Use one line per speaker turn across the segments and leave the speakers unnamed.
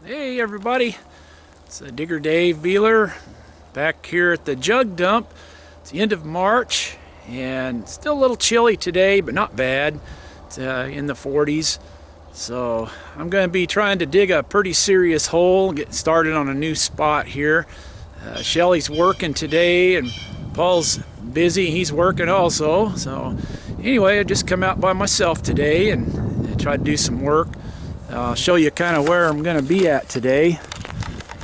Hey everybody, it's Digger Dave Beeler back here at the jug dump. It's the end of March and still a little chilly today, but not bad. It's in the 40s. So I'm going to be trying to dig a pretty serious hole, get started on a new spot here. Shelley's working today and Paul's busy, he's working also. So anyway, I just come out by myself today and try to do some work. I'll show you kind of where I'm going to be at today.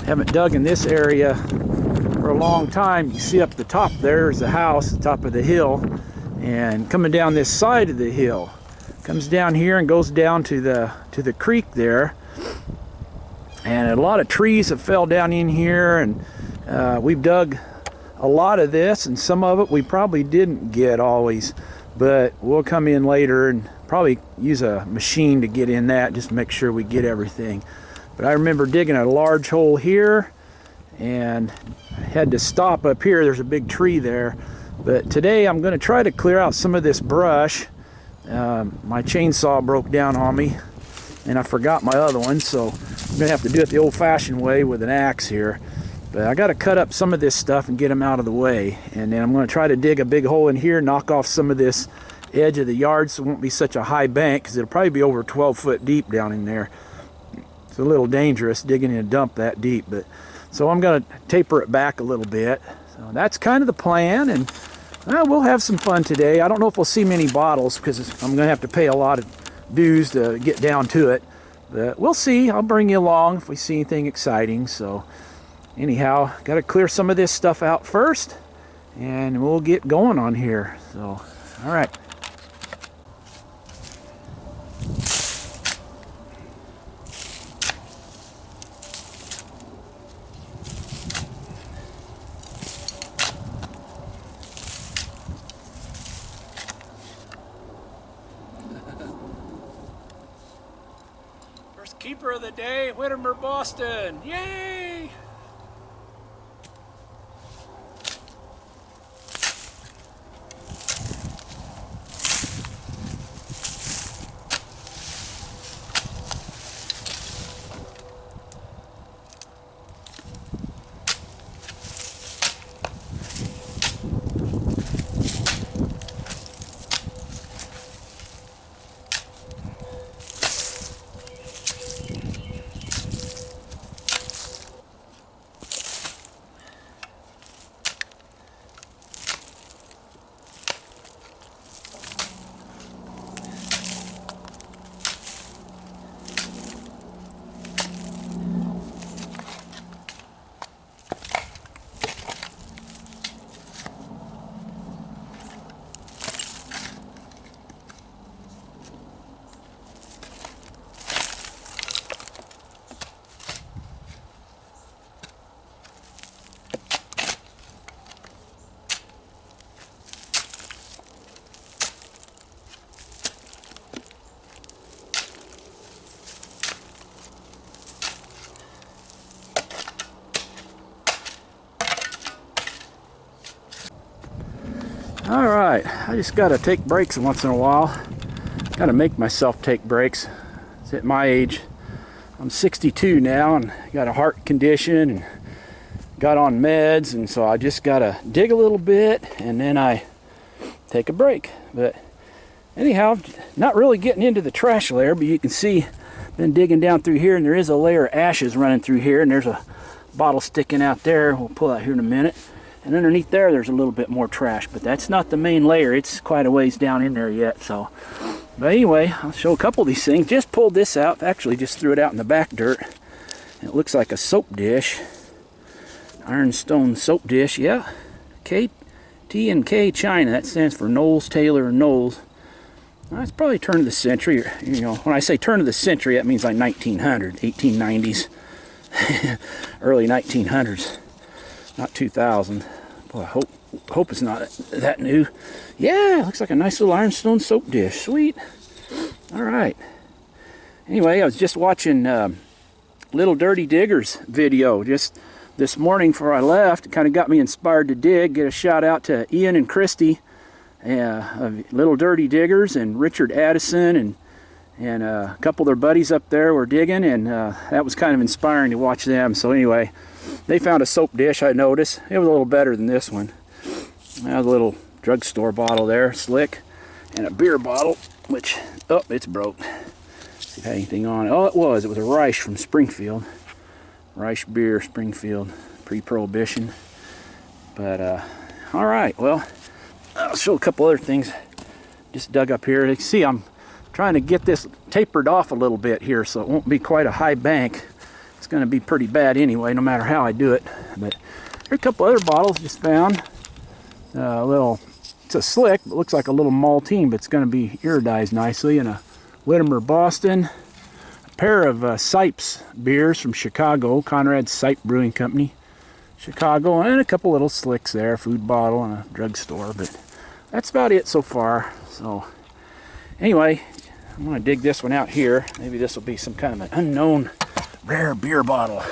Haven't dug in this area for a long time. You see up the top there's the house, the top of the hill, and coming down this side of the hill, comes down here and goes down to the creek there. And a lot of trees have fell down in here, and we've dug a lot of this, and some of it we probably didn't get always, but we'll come in later and probably use a machine to get in that, just to make sure we get everything. But I remember digging a large hole here and had to stop up here. There's a big tree there. But today I'm going to try to clear out some of this brush. My chainsaw broke down on me and I forgot my other one, so I'm going to have to do it the old-fashioned way with an axe here. But I got to cut up some of this stuff and get them out of the way. And then I'm going to try to dig a big hole in here, knock off some of this edge of the yard so it won't be such a high bank, because it'll probably be over 12 foot deep down in there. It's a little dangerous digging in a dump that deep, but so I'm going to taper it back a little bit. So that's kind of the plan, and we'll have some fun today. I don't know if we'll see many bottles because I'm going to have to pay a lot of dues to get down to it, but we'll see. I'll bring you along if we see anything exciting. So anyhow, got to clear some of this stuff out first and we'll get going on here. So all right. First keeper of the day, Whittimer Boston. Yay! All right, I just got to take breaks once in a while. Got to make myself take breaks. It's at my age. I'm 62 now and got a heart condition and got on meds, and so I just got to dig a little bit and then I take a break. But anyhow, not really getting into the trash layer, but you can see been digging down through here and there is a layer of ashes running through here, and there's a bottle sticking out there. We'll pull out here in a minute. And underneath there's a little bit more trash, but that's not the main layer. It's quite a ways down in there yet. So, but anyway, I'll show a couple of these things. Just pulled this out. Actually, just threw it out in the back dirt. It looks like a soap dish, ironstone soap dish. Yeah, T&K China. That stands for Knowles, Taylor, and Knowles. Well, it's probably turn of the century. You know, when I say turn of the century, that means like 1900, 1890s, early 1900s. Not 2000. Boy, I hope it's not that new. Yeah, looks like a nice little ironstone soap dish. Sweet. All right. Anyway, I was just watching Little Dirty Diggers video just this morning before I left. It kind of got me inspired to dig. Get a shout out to Ian and Christy of Little Dirty Diggers, and Richard Addison and a couple of their buddies up there were digging, and that was kind of inspiring to watch them. So anyway, they found a soap dish, I noticed. It was a little better than this one. That was a little drugstore bottle there, slick, and a beer bottle, which, oh, it's broke. Let's see if it had anything on it. Oh, it was a Reich from Springfield. Reich beer, Springfield, pre-prohibition. But all right, well, I'll show a couple other things. Just dug up here. You can see I'm trying to get this tapered off a little bit here, so it won't be quite a high bank. It's going to be pretty bad anyway, no matter how I do it. But here are a couple other bottles just found. A little, it's a slick, but looks like a little maltine, but it's going to be iridized nicely. And a Whittimer Boston. A pair of Sipes beers from Chicago, Conrad Sipe Brewing Company, Chicago, and a couple little slicks there, food bottle and a drugstore. But that's about it so far. So anyway, I'm going to dig this one out here. Maybe this will be some kind of an unknown rare beer bottle.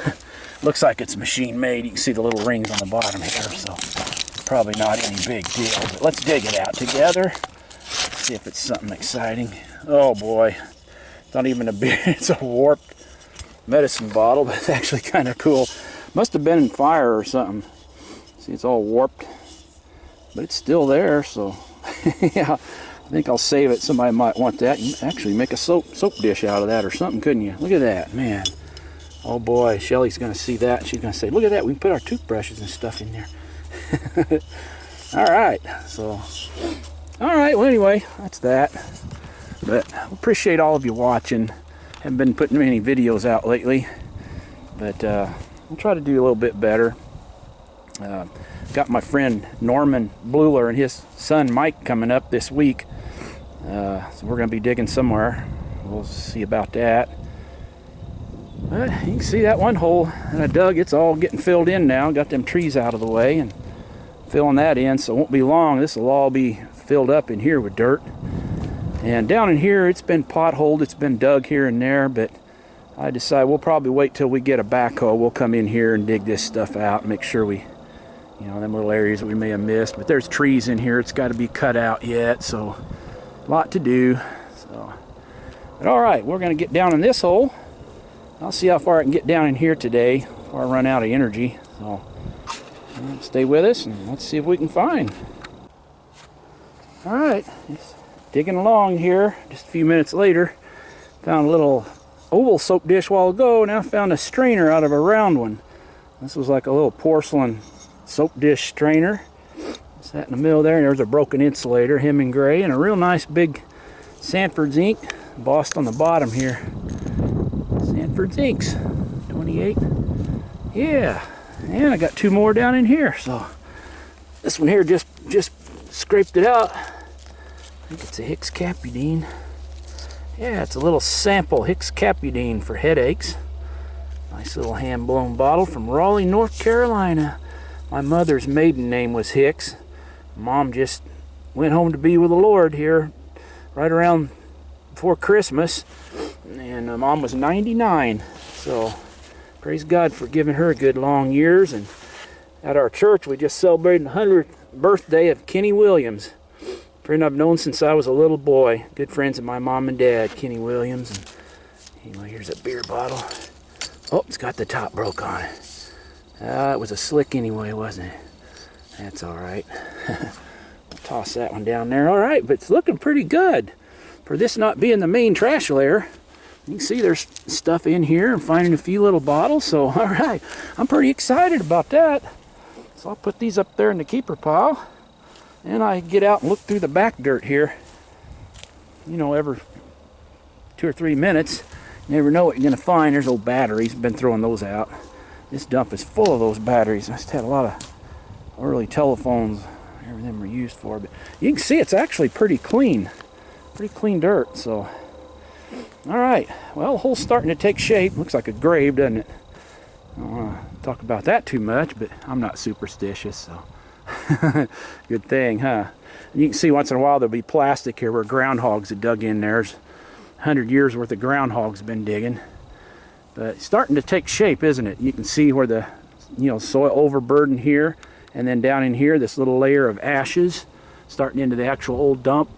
Looks like it's machine made. You can see the little rings on the bottom here, so it's probably not any big deal. But let's dig it out together. See if it's something exciting. Oh boy, it's not even a beer. It's a warped medicine bottle, but it's actually kind of cool. Must have been in fire or something. See, it's all warped, but it's still there, so yeah, I think I'll save it. Somebody might want that. You can actually make a soap dish out of that or something, couldn't you? Look at that, man. Oh boy, Shelley's going to see that. She's going to say, look at that, we can put our toothbrushes and stuff in there. Alright, so, alright, well anyway, that's that. But I appreciate all of you watching. Haven't been putting many videos out lately, but I'll try to do a little bit better. Got my friend Norman Beeler and his son Mike coming up this week. So we're going to be digging somewhere. We'll see about that. But you can see that one hole that I dug, it's all getting filled in now. Got them trees out of the way and filling that in, so it won't be long. This will all be filled up in here with dirt. And down in here, it's been potholed, it's been dug here and there, but I decided we'll probably wait till we get a backhoe. We'll come in here and dig this stuff out and make sure we, you know, them little areas that we may have missed. But there's trees in here, it's got to be cut out yet, so a lot to do. So, but all right, we're going to get down in this hole. I'll see how far I can get down in here today before I run out of energy. So stay with us and let's see if we can find. All right, just digging along here. Just a few minutes later, found a little oval soap dish a while ago. Now found a strainer out of a round one. This was like a little porcelain soap dish strainer. Sat in the middle there, and there's a broken insulator, hemming gray, and a real nice big Sanford's ink embossed on the bottom here. Sanford's inks, 28. Yeah, and I got two more down in here. So this one here just scraped it out. I think it's a Hicks Capudine. Yeah, it's a little sample Hicks Capudine for headaches. Nice little hand-blown bottle from Raleigh, North Carolina. My mother's maiden name was Hicks. Mom just went home to be with the Lord here right around before Christmas. And Mom was 99. So praise God for giving her good long years. And at our church, we just celebrated the 100th birthday of Kenny Williams. Friend I've known since I was a little boy. Good friends of my mom and dad, Kenny Williams. And anyway, here's a beer bottle. Oh, it's got the top broke on it. It was a slick anyway, wasn't it? That's all right. I'll toss that one down there. All right, but it's looking pretty good. For this not being the main trash layer, you can see there's stuff in here. I'm finding a few little bottles. So, all right, I'm pretty excited about that. So I'll put these up there in the keeper pile. And I get out and look through the back dirt here. You know, every 2 or 3 minutes. You never know what you're going to find. There's old batteries. Been throwing those out. This dump is full of those batteries. I just had a lot of early telephones. Everything were used for. But you can see it's actually pretty clean. Pretty clean dirt. So, all right. Well, the hole's starting to take shape. Looks like a grave, doesn't it? I don't want to talk about that too much, but I'm not superstitious, so. Good thing, huh? And you can see once in a while there'll be plastic here where groundhogs have dug in there. There's 100 years worth of groundhogs been digging. But it's starting to take shape, isn't it? You can see where the, you know, soil overburden here, and then down in here this little layer of ashes starting into the actual old dump.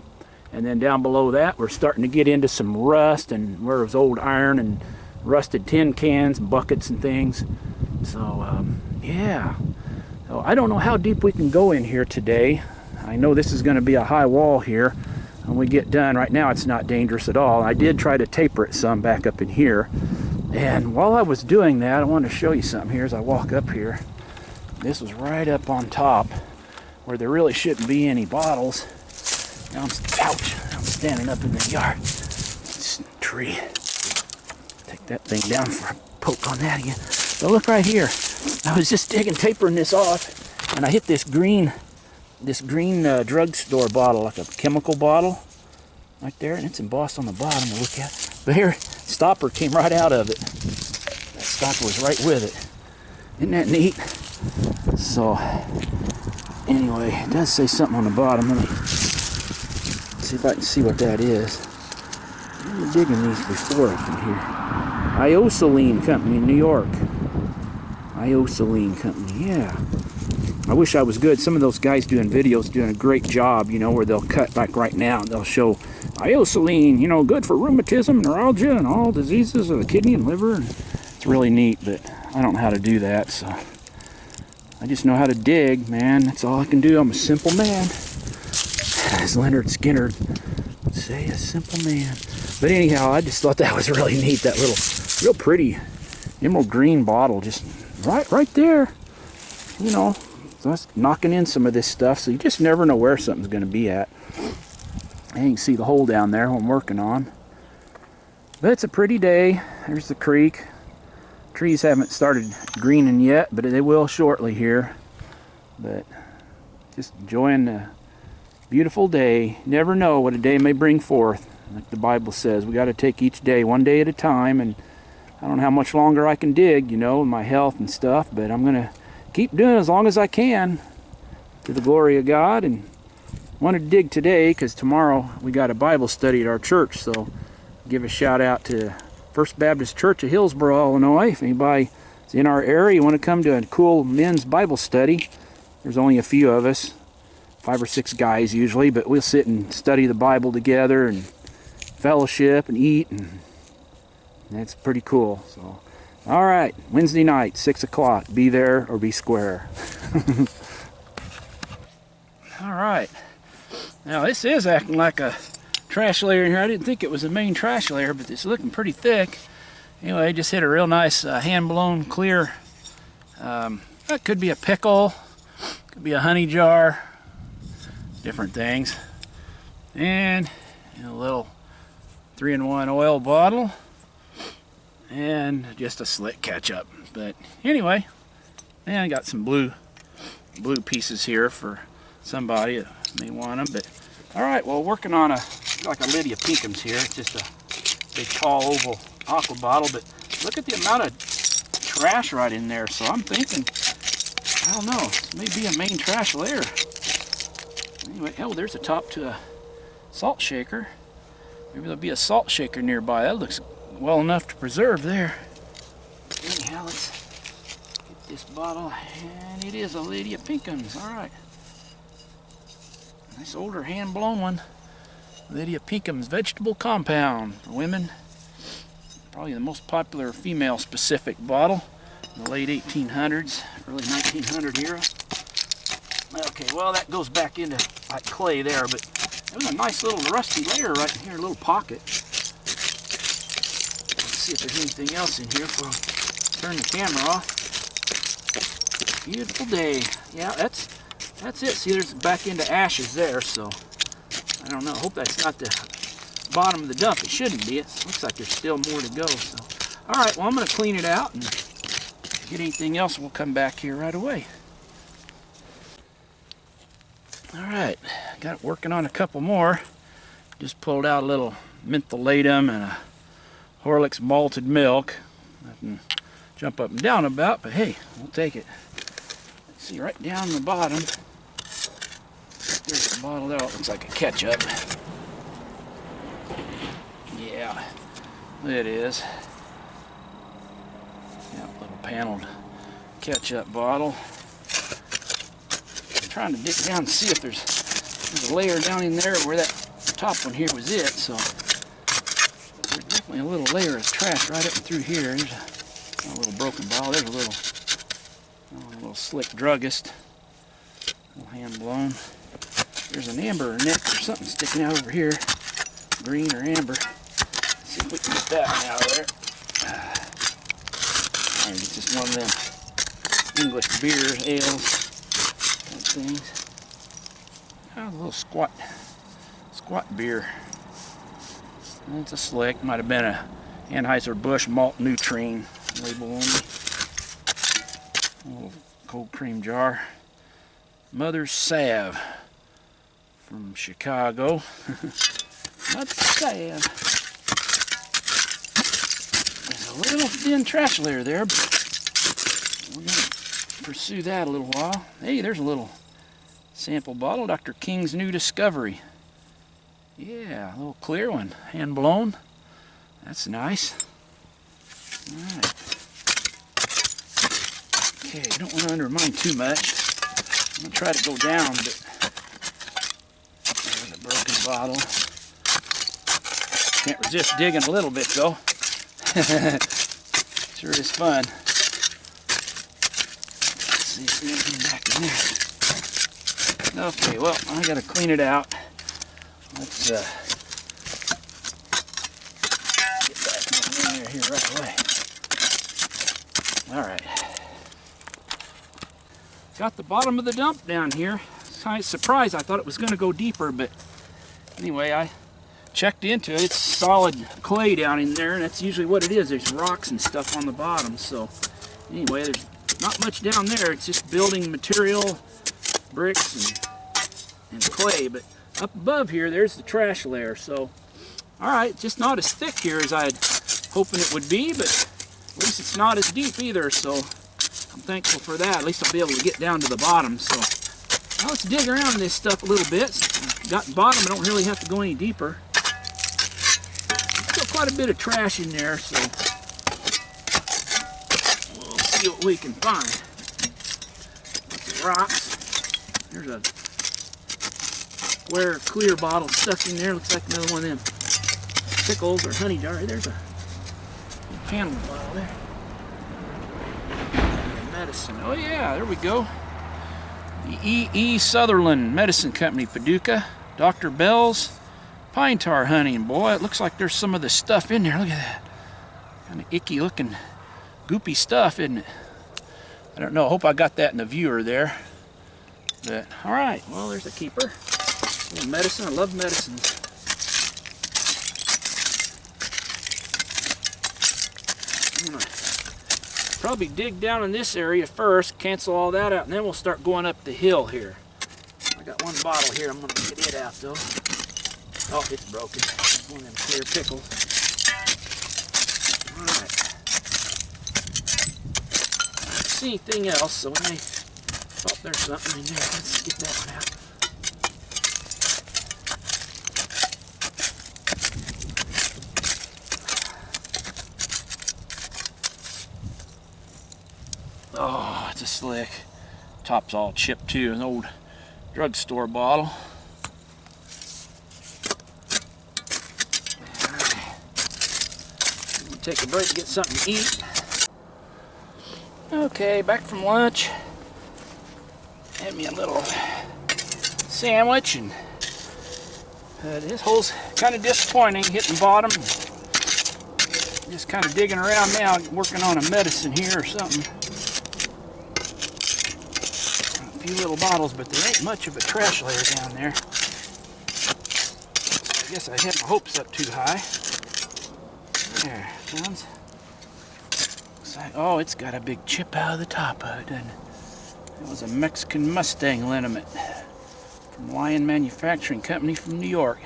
And then down below that, we're starting to get into some rust and where it was old iron and rusted tin cans, buckets and things. So, yeah. So I don't know how deep we can go in here today. I know this is going to be a high wall here when we get done. Right now it's not dangerous at all. I did try to taper it some back up in here. And while I was doing that, I wanted to show you something here as I walk up here. This was right up on top where there really shouldn't be any bottles. Now ouch, I'm standing up in the yard. This tree. Take that thing down for a poke on that again. But look right here. I was just tapering this off, and I hit this green drugstore bottle, like a chemical bottle, right there, and it's embossed on the bottom. To look at. But here, stopper came right out of it. That stopper was right with it. Isn't that neat? So, anyway, it does say something on the bottom. Let me see if I can see what that is. I've been digging these before up in here. Iosaline Company, New York. Iosaline Company, yeah. I wish I was good. Some of those guys doing videos doing a great job, you know, where they'll cut, like right now, and they'll show Iosaline, you know, good for rheumatism, neuralgia, and all diseases of the kidney and liver. And it's really neat, but I don't know how to do that, so I just know how to dig, man. That's all I can do. I'm a simple man. As Leonard Skinner would say, a simple man. But anyhow, I just thought that was really neat, that little, real pretty emerald green bottle, just right there, you know. So that's knocking in some of this stuff, so you just never know where something's going to be at. And you can see the hole down there I'm working on. But it's a pretty day. There's the creek. Trees haven't started greening yet, but they will shortly here. But just enjoying the beautiful day. Never know what a day may bring forth. Like the Bible says, we got to take each day one day at a time. And I don't know how much longer I can dig, you know, with my health and stuff, but I'm going to keep doing it as long as I can to the glory of God. And wanted to dig today because tomorrow we got a Bible study at our church, so give a shout out to First Baptist Church of Hillsboro, Illinois. If anybody is in our area, you want to come to a cool men's Bible study, there's only a few of us, 5 or 6 guys usually, but we'll sit and study the Bible together and fellowship and eat, and that's pretty cool. So all right, Wednesday night, 6 o'clock. Be there or be square. All right. Now this is acting like a trash layer in here. I didn't think it was a main trash layer, but it's looking pretty thick. Anyway, I just hit a real nice hand-blown clear. That could be a pickle, could be a honey jar, different things. And a little 3-in-1 oil bottle. And just a slick ketchup. But anyway, and I got some blue pieces here for somebody that may want them. But all right, well, working on like a Lydia Pinkham's here. It's just a big tall oval aqua bottle, but look at the amount of trash right in there. So I'm thinking, I don't know, this may be a main trash layer. Anyway, oh, there's a top to a salt shaker. Maybe there'll be a salt shaker nearby. That looks well enough to preserve there. Anyhow, let's get this bottle, and it is a Lydia Pinkham's. All right, nice older hand-blown one. Lydia Pinkham's vegetable compound for women. Probably the most popular female-specific bottle in the late 1800s, early 1900 era. Okay, well, that goes back into like clay there, but it was a nice little rusty layer right in here, a little pocket. See if there's anything else in here before I turn the camera off. Beautiful day. Yeah, that's it. See, there's back into ashes there, so I don't know. I hope that's not the bottom of the dump. It shouldn't be. It looks like there's still more to go. So, all right, well, I'm going to clean it out and get anything else. We'll come back here right away. All right, got it working on a couple more. Just pulled out a little mentholatum and a Horlick's malted milk. I can jump up and down about, but hey, we'll take it. See, right down the bottom, there's a bottle there. It looks like a ketchup. Yeah, it is. Yeah, little paneled ketchup bottle. I'm trying to dig down and see if there's a layer down in there where that top one here was it, so there's definitely a little layer of trash right up and through here. There's a little broken bottle. There's a little slick druggist. A little hand blown. There's an amber nick or something sticking out over here. Green or amber. Let's see if we can get that one out of there. Alright, it's just one of them English beers, ales, type things. Oh, a little squat beer. It's a slick. Might have been a Anheuser-Busch malt Nutrien label on me. A little cold cream jar. Mother's Salve from Chicago. Mother's Salve. There's a little thin trash layer there, but we're going to pursue that a little while. Hey, there's a little sample bottle, Dr. King's New Discovery. Yeah, a little clear one, hand blown. That's nice. Alright. Okay, don't want to undermine too much. I'm going to try to go down, but there's a broken bottle. Can't resist digging a little bit though. Sure is fun. Let's see if there's anything back in there. Okay, well, I got to clean it out. Let's get back in there here right away. Alright. Got the bottom of the dump down here. Kind of surprised. I thought it was going to go deeper, but anyway, I checked into it. It's solid clay down in there, and that's usually what it is. There's rocks and stuff on the bottom. So anyway, there's not much down there. It's just building material, bricks and clay. But up above here, there's the trash layer. So, all right, just not as thick here as I'd hoping it would be, but at least it's not as deep either. So I'm thankful for that. At least I'll be able to get down to the bottom. So now let's dig around in this stuff a little bit. Got the bottom, I don't really have to go any deeper. Still quite a bit of trash in there, so we'll see what we can find. Lots of rocks. There's a square clear bottle stuck in there. Looks like another one of them pickles or honey jar. There's a candle bottle there. Medicine. Oh yeah, there we go. The E. Sutherland Medicine Company, Paducah. Dr. Bell's pine tar honey. And boy, it looks like there's some of the stuff in there. Look at that. Kind of icky looking, goopy stuff, isn't it? I don't know. I hope I got that in the viewer there. But, alright, well, there's a keeper. A little medicine. I love medicines. I'm going to probably dig down in this area first, cancel all that out, and then we'll start going up the hill here. I got one bottle here. I'm going to get it out, though. Oh, it's broken. It's one of them clear pickles. Alright. I don't see anything else, so we may... Oh, there's something in there. Let's get that one out. Oh, it's a slick. Top's all chipped too. An old drugstore bottle. We'll take a break to get something to eat. Okay, back from lunch. Had me a little sandwich, and this hole's kind of disappointing, hitting bottom. Just kind of digging around now, working on a medicine here or something. A few little bottles, but there ain't much of a trash layer down there. So I guess I had my hopes up too high. There, sounds. Looks like, oh, it's got a big chip out of the top of it, doesn't it? It was a Mexican Mustang liniment from Lion Manufacturing Company from New York.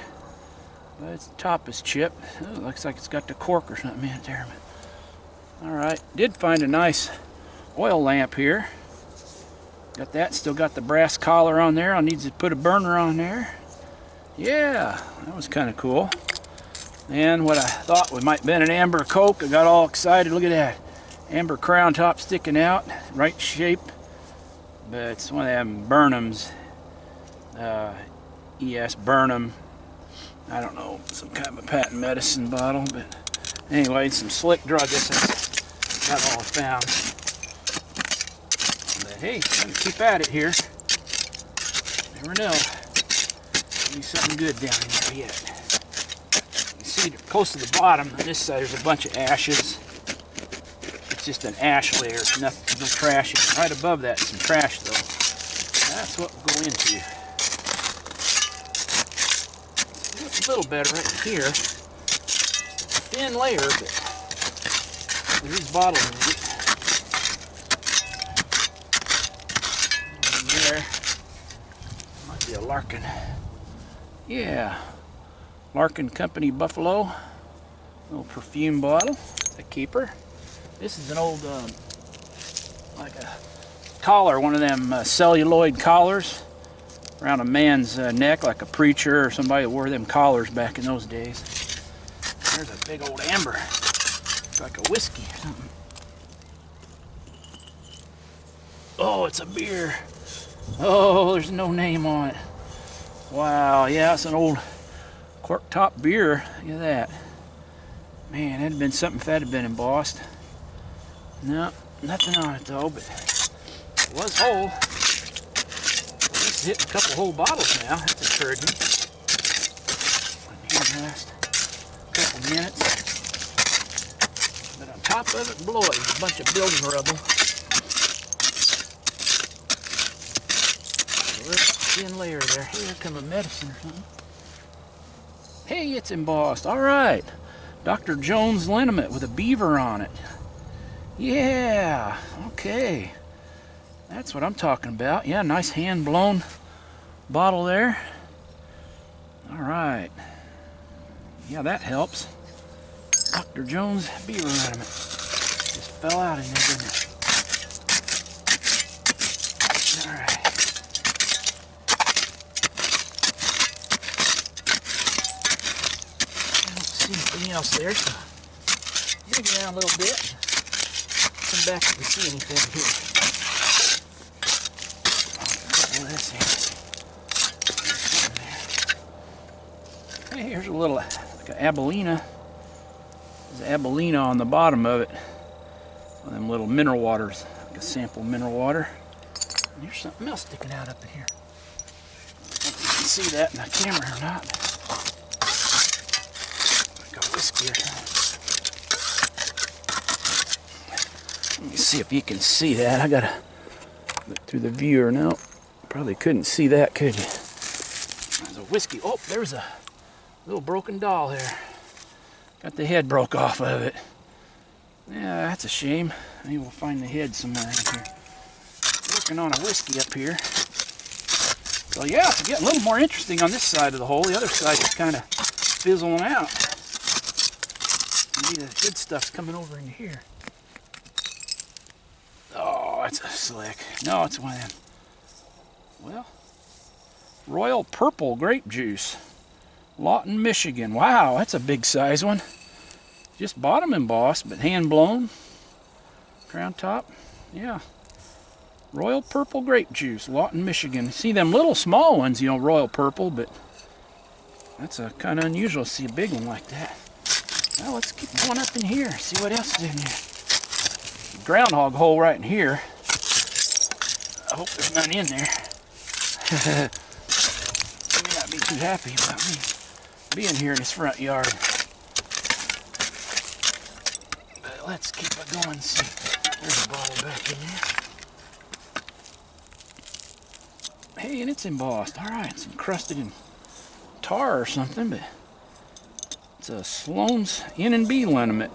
But its top is chipped. Oh, it looks like it's got the cork or something in it there. Alright, did find a nice oil lamp here. Got that, still got the brass collar on there. I'll need to put a burner on there. Yeah, that was kind of cool. And what I thought might have been an amber Coke, I got all excited. Look at that. Amber crown top sticking out, right shape. But it's one of them Burnham's, E.S. Burnham I don't know, some kind of a patent medicine bottle, but anyway, some slick druggist. That's about all I found. But hey, I'm gonna keep at it here. Never know. Maybe something good down in there yet. You see, close to the bottom on this side, there's a bunch of ashes. It's just an ash layer. It's nothing, no trash in it. Right above that, some trash though. That's what we'll go into. It's a little better right here. Thin layer, but there's bottles in it. There. Might be a Larkin. Yeah. Larkin Company Buffalo. Little perfume bottle. A keeper. This is an old, like a collar, one of them celluloid collars around a man's neck, like a preacher or somebody that wore them collars back in those days. There's a big old amber. It's like a whiskey or something. Oh, it's a beer. Oh, there's no name on it. Wow, yeah, it's an old cork top beer. Look at that. Man, that'd have been something if that had been embossed. No, nothing on it though, but it was whole. It's hitting a couple whole bottles now. That's encouraging. Here last couple minutes. But on top of it, below it, there's a bunch of building rubble. So there's a thin layer there. Here come a medicine or something. Hey, it's embossed. All right. Dr. Jones liniment with a beaver on it. Yeah, okay. That's what I'm talking about. Yeah, nice hand-blown bottle there. All right. Yeah, that helps. Dr. Jones beaver liniment. Just fell out in there, didn't it? All right. I don't see anything else there, so dig around a little bit. Come back if we see anything here. Oh, this here. Hey, here's a little, like an abelina. There's an abelina on the bottom of it. One of them little mineral waters, like a sample mineral water. And here's something else sticking out up in here. I don't know if you can see that in the camera or not. Like a whiskey or something. Let me see if you can see that. I gotta look through the viewer. No, probably couldn't see that, could you? There's a whiskey. Oh, there's a little broken doll there. Got the head broke off of it. Yeah, that's a shame. Maybe we'll find the head somewhere in here. Working on a whiskey up here. So yeah, it's getting a little more interesting on this side of the hole. The other side is kind of fizzling out. Maybe the good stuff's coming over into here. Oh, that's a slick. No, it's one of them. Well, Royal Purple Grape Juice. Lawton, Michigan. Wow, that's a big size one. Just bottom embossed, but hand blown. Crown top. Yeah. Royal Purple Grape Juice, Lawton, Michigan. See them little small ones, you know, Royal Purple, but that's a kind of unusual to see a big one like that. Well, let's keep going up in here, see what else is in here. Groundhog hole right in here. I hope there's none in there. You may not be too happy about me being here in this front yard. But let's keep it going and see. There's a bottle back in there. Hey, and it's embossed. All right, it's encrusted in tar or something, but it's a Sloan's N&B liniment.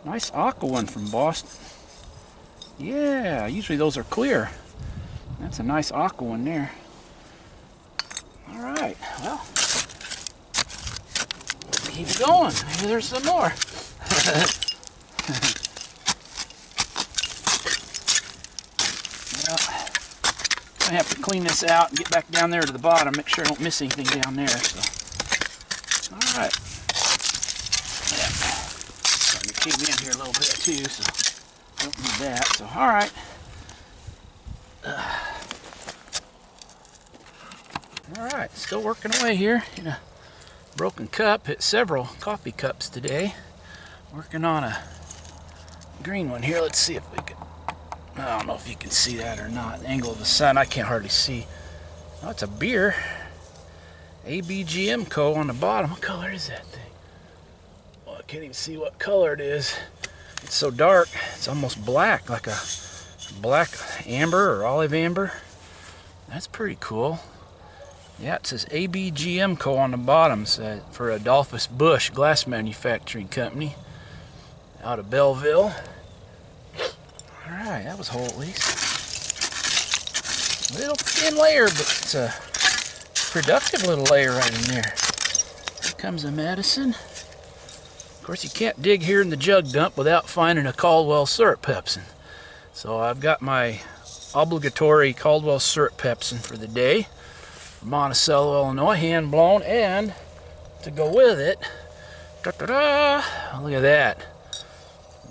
Nice aqua one from Boston. Yeah, usually those are clear. That's a nice aqua one there. All right, well, keep going. Maybe there's some more. Well, I have to clean this out and get back down there to the bottom, make sure I don't miss anything down there. So, all right. Yeah. Starting to cave in here a little bit too, so don't need that. So, all right. All right, still working away here in a broken cup. Hit several coffee cups today. Working on a green one here. Let's see if we can. I don't know if you can see that or not. The angle of the sun, I can't hardly see. Oh, it's a beer. ABGM Co. on the bottom. What color is that thing? Well, I can't even see what color it is. It's so dark. It's almost black, like a black amber or olive amber. That's pretty cool. Yeah, it says ABGM Co. on the bottom. So for Adolphus Busch Glass Manufacturing Company out of Belleville. Alright, that was whole at least. Little thin layer, but it's a productive little layer right in there. Here comes the medicine. Of course, you can't dig here in the jug dump without finding a Caldwell syrup pepsin. So I've got my obligatory Caldwell syrup pepsin for the day. From Monticello, Illinois, hand blown, and to go with it, ta-da-da, look at that.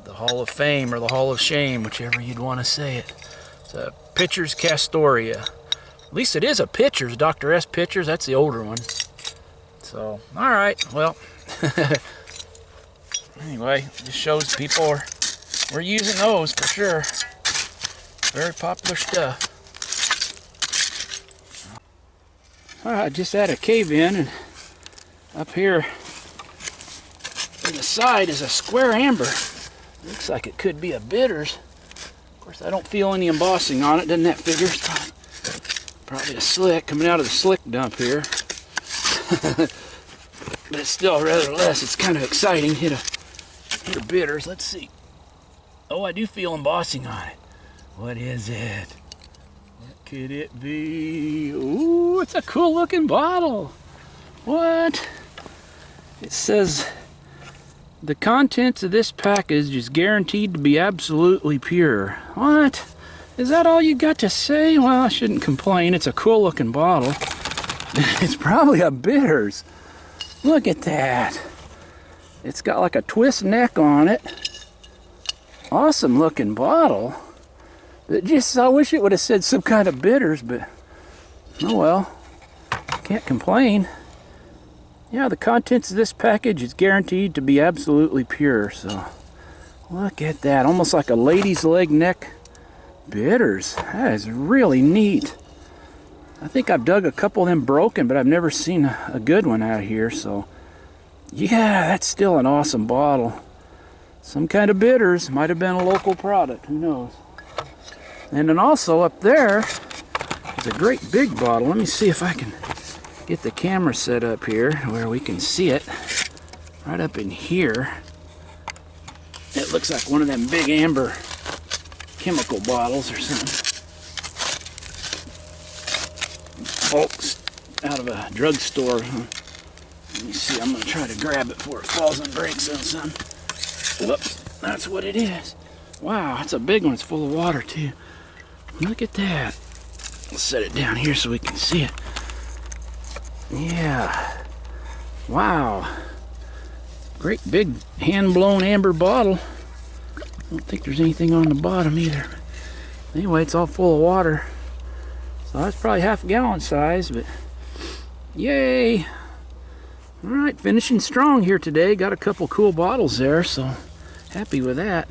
The Hall of Fame or the Hall of Shame, whichever you'd want to say it. It's a Pitcher's Castoria. At least it is a Pitcher's, Dr. S. Pitcher's. That's the older one. So, all right, well, anyway, just shows people we're using those for sure. Very popular stuff. All right, just had a cave in, and up here on the side is a square amber. Looks like it could be a bitters. Of course, I don't feel any embossing on it. Doesn't that figure? Probably a slick coming out of the slick dump here. But it's still, rather less, it's kind of exciting. Hit a bitters. Let's see. Oh, I do feel embossing on it. What is it? What could it be? Ooh, it's a cool looking bottle. What? It says, the contents of this package is guaranteed to be absolutely pure. What? Is that all you got to say? Well, I shouldn't complain. It's a cool looking bottle. It's probably a bitters. Look at that. It's got like a twist neck on it. Awesome looking bottle. It just, I wish it would have said some kind of bitters, but oh well. Can't complain. Yeah, the contents of this package is guaranteed to be absolutely pure, so look at that. Almost like a lady's leg neck bitters. That is really neat. I think I've dug a couple of them broken, but I've never seen a good one out here, so yeah, that's still an awesome bottle. Some kind of bitters. Might have been a local product, who knows. And then also up there is a great big bottle. Let me see if I can get the camera set up here where we can see it. Right up in here. It looks like one of them big amber chemical bottles or something. Folks, out of a drugstore. Let me see, I'm going to try to grab it before it falls and breaks on something. Whoops, that's what it is. Wow, that's a big one. It's full of water too. Look at that. Let's set it down here so we can see it. Yeah. Wow. Great big hand-blown amber bottle. I don't think there's anything on the bottom either. Anyway, it's all full of water. So that's probably half a gallon size, but yay. All right, finishing strong here today. Got a couple cool bottles there, so happy with that.